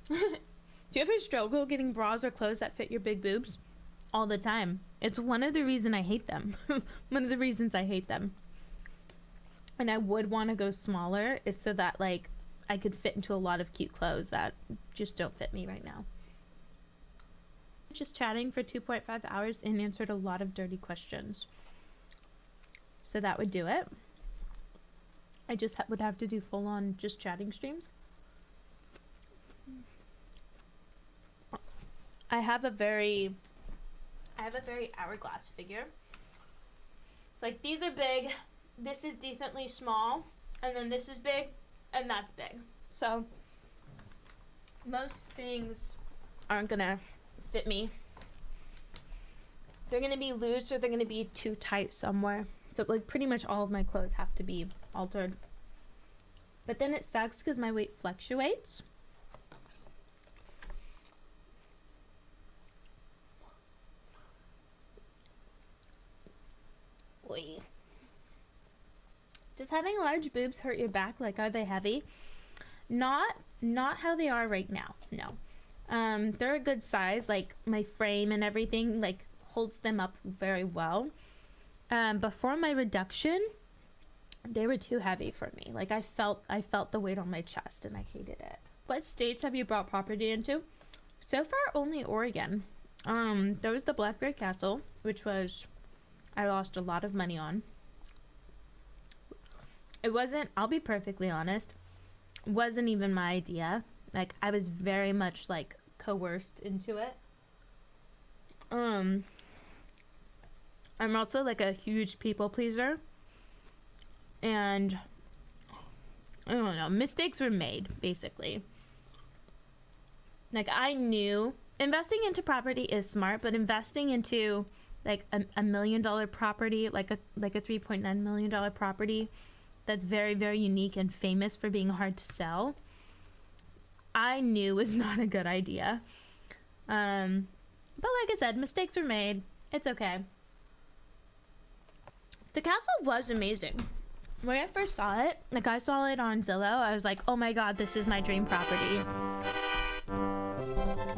Do you ever struggle getting bras or clothes that fit your big boobs? All the time. It's one of the reasons I hate them. One of the reasons I hate them. And I would want to go smaller is so that like I could fit into a lot of cute clothes that just don't fit me right now. Just chatting for 2.5 hours and answered a lot of dirty questions. So that would do it. I just would have to do full on just chatting streams. I have a very hourglass figure. It's like these are big, this is decently small, and then this is big, and that's big. So most things aren't gonna fit me. They're gonna be loose or they're gonna be too tight somewhere. So like pretty much all of my clothes have to be altered. But then it sucks because my weight fluctuates. Oy. Does having large boobs hurt your back? Like, are they heavy? Not how they are right now. No. They're a good size. Like my frame and everything like holds them up very well. Before my reduction, they were too heavy for me. Like I felt the weight on my chest and I hated it. What states have you brought property into? So far, only Oregon. There was the Blackberry Castle, which was I lost a lot of money on. It wasn't, I'll be perfectly honest, wasn't even my idea. Like I was very much like coerced into it. I'm also like a huge people pleaser. And I don't know, mistakes were made basically. Like I knew investing into property is smart, but investing into like a $1 million property, like a $3.9 million property that's very, very unique and famous for being hard to sell, I knew was not a good idea. But like I said, mistakes were made. It's okay. The castle was amazing. When I first saw it, like I saw it on Zillow, I was like, oh my god, this is my dream property.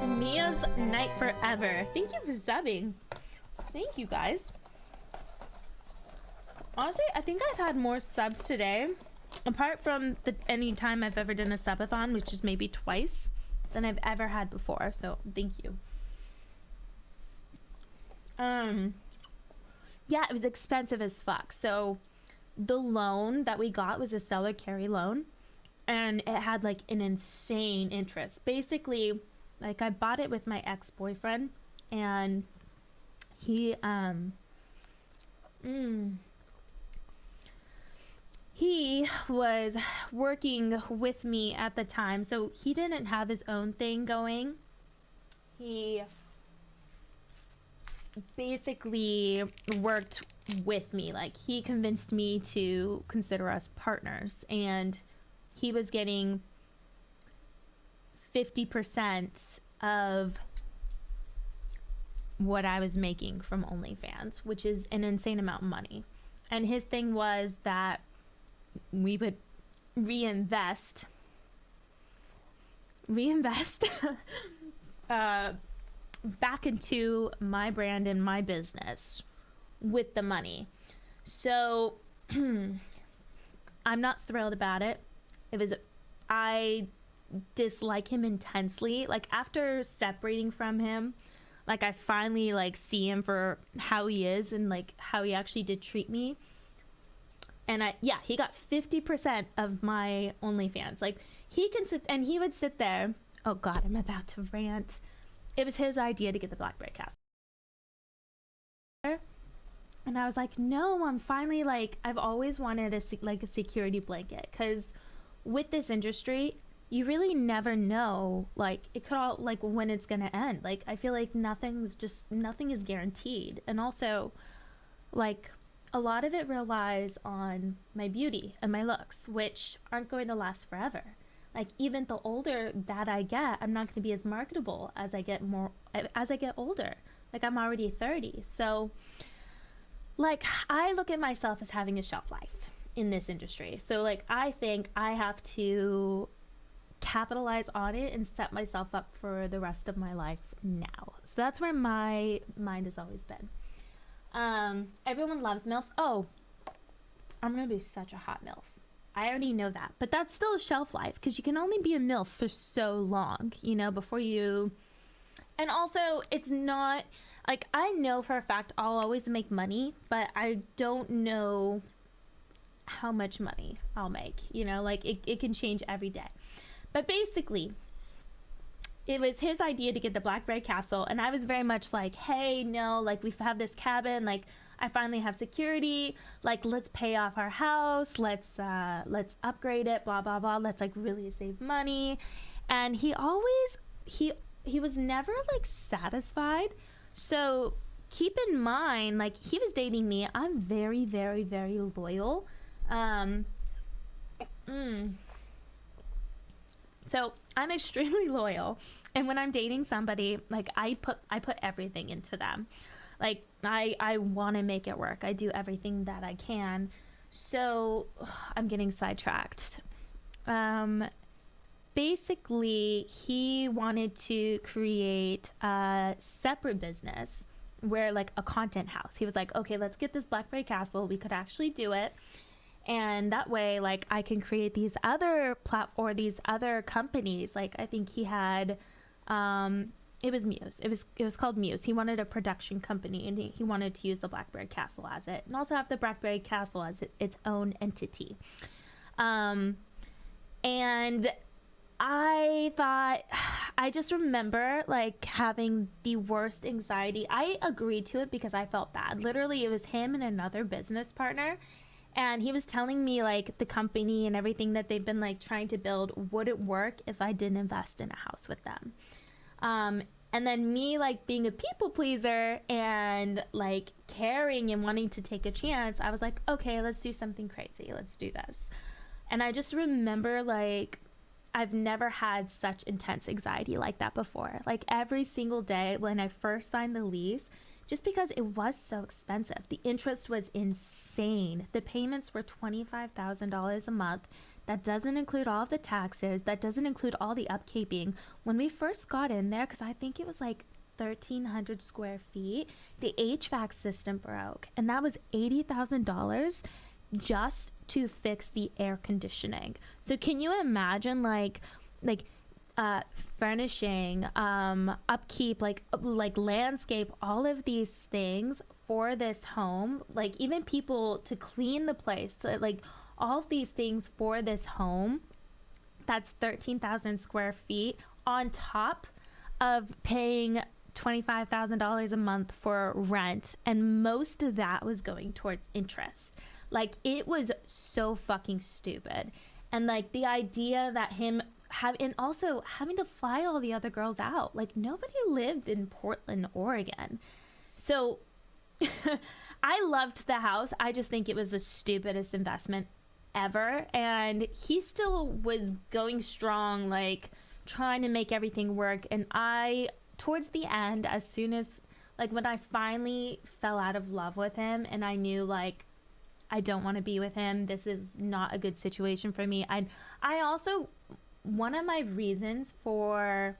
Mia's Night Forever. Thank you for subbing. Thank you guys. Honestly, I think I've had more subs today, apart from any time I've ever done a subathon, which is maybe twice, than I've ever had before. So thank you. Yeah, it was expensive as fuck. So the loan that we got was a seller carry loan, and it had like an insane interest. Basically, like I bought it with my ex-boyfriend, and he was working with me at the time, so he didn't have his own thing going. He basically worked with me. Like he convinced me to consider us partners, and he was getting 50% of what I was making from OnlyFans, which is an insane amount of money. And his thing was that we would reinvest back into my brand and my business with the money. So I'm not thrilled about it. I dislike him intensely. Like after separating from him, like I finally like see him for how he is and like how he actually did treat me. And he got 50% of my OnlyFans. Like he would sit there. Oh God, I'm about to rant. It was his idea to get the Blackberry Castle. And I was like, no, I'm finally like, I've always wanted a security blanket. Cause with this industry, you really never know, like it could all like when it's gonna end. Like I feel like nothing is guaranteed. And also like a lot of it relies on my beauty and my looks, which aren't going to last forever. Like even the older that I get, I'm not going to be as marketable as I get older. Like I'm already 30. So like I look at myself as having a shelf life in this industry. So like I think I have to capitalize on it and set myself up for the rest of my life now. So that's where my mind has always been. Everyone loves MILFs. Oh, I'm gonna be such a hot MILF. I already know that, but that's still a shelf life because you can only be a MILF for so long, you know, before you. And also, it's not like, I know for a fact I'll always make money, but I don't know how much money I'll make, you know, like it can change every day. But basically, it was his idea to get the Blackberry Castle, and I was very much like, hey, no, like, we have this cabin, like, I finally have security, like, let's pay off our house, let's upgrade it, blah blah blah, let's like really save money. And he was never like satisfied. So keep in mind, like, he was dating me. I'm very, very, very loyal. So I'm extremely loyal, and when I'm dating somebody, like, I put everything into them. Like, I want to make it work. I do everything that I can. So I'm getting sidetracked. Basically, he wanted to create a separate business where, like, a content house. He was like, okay, let's get this Blackberry Castle. We could actually do it. And that way, like, I can create these other these other companies. Like, I think he had, it was Muse. It was called Muse. He wanted a production company, and he wanted to use the Blackberry Castle as it, and also have the Blackberry Castle as its own entity. And I thought, I just remember, like, having the worst anxiety. I agreed to it because I felt bad. Literally, it was him and another business partner. And he was telling me, like, the company and everything that they've been, like, trying to build wouldn't work if I didn't invest in a house with them. And then me, like, being a people pleaser and, like, caring and wanting to take a chance, I was like, okay, let's do something crazy. Let's do this. And I just remember, like, I've never had such intense anxiety like that before. Like, every single day when I first signed the lease, just because it was so expensive. The interest was insane. The payments were $25,000 a month. That doesn't include all of the taxes. That doesn't include all the upkeeping. When we first got in there, because I think it was like 1,300 square feet, the HVAC system broke. And that was $80,000 just to fix the air conditioning. So can you imagine, like furnishing, upkeep, like landscape, all of these things for this home, like even people to clean the place, so, like, all of these things for this home that's 13,000 square feet on top of paying $25,000 a month for rent, and most of that was going towards interest. Like, it was so fucking stupid. And like the idea that him and also having to fly all the other girls out. Like, nobody lived in Portland, Oregon. So I loved the house. I just think it was the stupidest investment ever. And he still was going strong, like, trying to make everything work. And I, towards the end, as soon as, like, when I finally fell out of love with him and I knew, like, I don't want to be with him, this is not a good situation for me. I also, one of my reasons for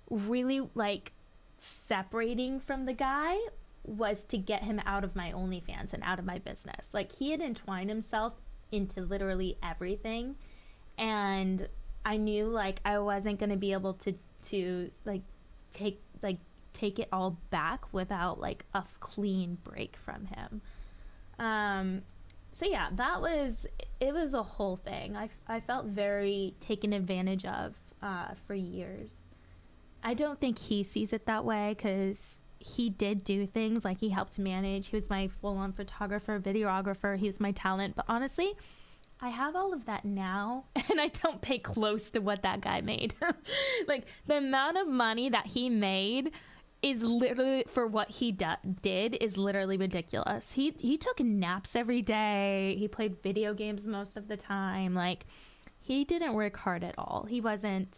really, like, separating from the guy was to get him out of my OnlyFans and out of my business. Like, he had entwined himself into literally everything, and I knew, like, I wasn't going to be able to like take it all back without, like, a clean break from him. So yeah, it was a whole thing. I felt very taken advantage of for years. I don't think he sees it that way, because he did do things, like, he helped manage. He was my full-on photographer, videographer. He was my talent. But honestly, I have all of that now, and I don't pay close to what that guy made. Like, the amount of money that he made is literally, for what he did, is literally ridiculous. He took naps every day. He played video games most of the time. Like, he didn't work hard at all. He wasn't